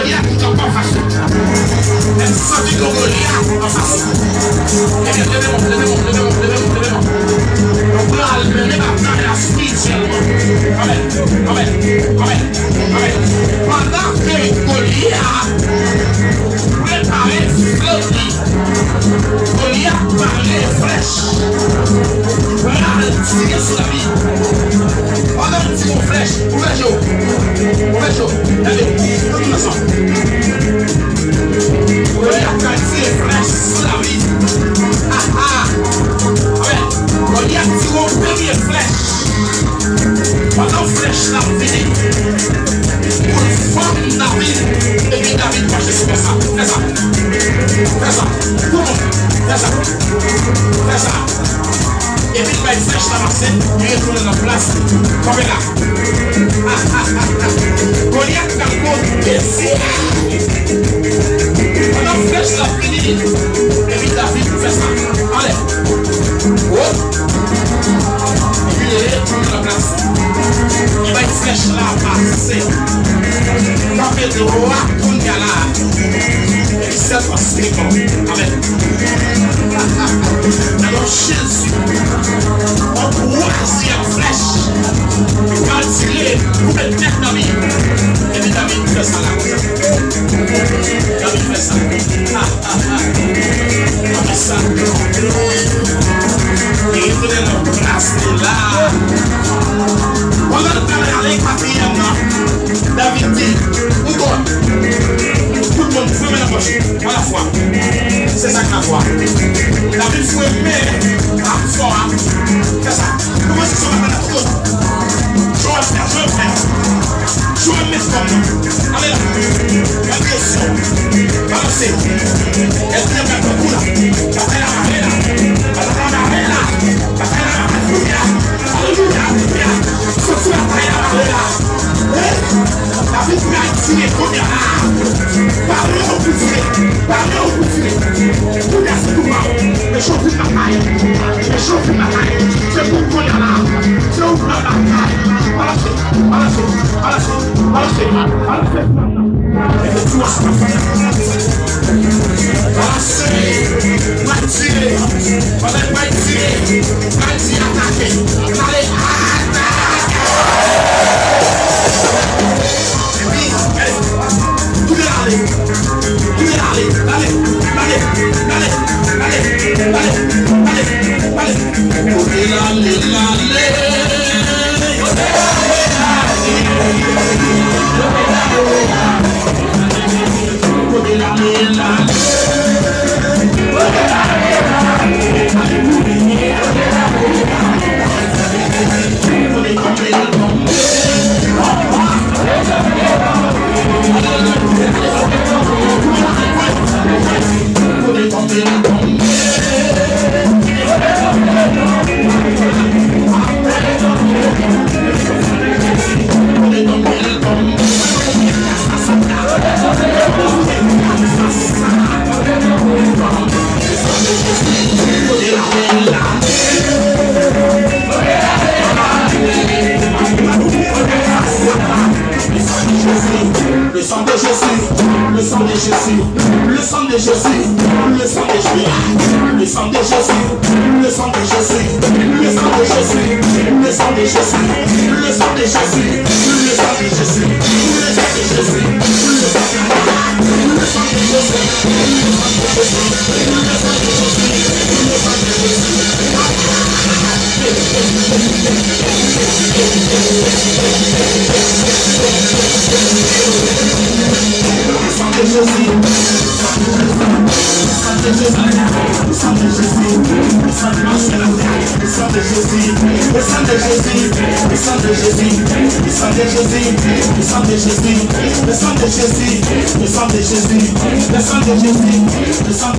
Goliath qui n'a pas façon. Elle sentit que Goliath en face. Eh bien, levez-moi. Donc là, elle menait maintenant spirituellement. Amen. Pendant que Goliath préparait Freddy, Goliath parlait flèche. Voilà, elle tirait sur la vie. Pendant que tu flèche, ouvert chaud. Allez, tout ensemble. Goliath a tiré flèche sur la vie. Goliath tire au premier flèche. Pendant flèche la vie. Une femme David. Et puis David va juste faire ça. Fais ça. Tout le monde. Fais ça. Et puis il va une flèche ramassée. Il retourne dans la place. Comme là. Goliath a côté. Pendant flèche la fini. Et puis David fait ça. Allez. Et puis il retourne dans la place. Il va une flèche là passer. Ça fait de roi qu'on y a là. Et c'est passé comme. Amen. Alors Jésus, en troisième flèche, il va tirer pour le mettre dans la vie. Et puis David fait ça là. David fait ça. Comme ça. Et il tenait la place là. Pendant le temps, avec quatrième, David dit, où toi? Tout le monde ferme la poche, à la fois. C'est ça que la foi. David ferme à fort. C'est ça. Comment est-ce que ça va faire tout le monde? Je vais le faire. Je vais le mettre comme nous. Allez là. Agression. Balancez. Est-ce que vous avez un coup là? Alléluia. Sorti la David m'a tiré comme il y a là. Parlez au plus tiré. Vous laissez tout le monde. Les choses de ma taille. C'est pour qu'on y a là. C'est où la bataille. Balancez. Et le tout ça va faire. Balancez. M'a tiré. Attaquer. Allez,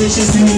Jésus,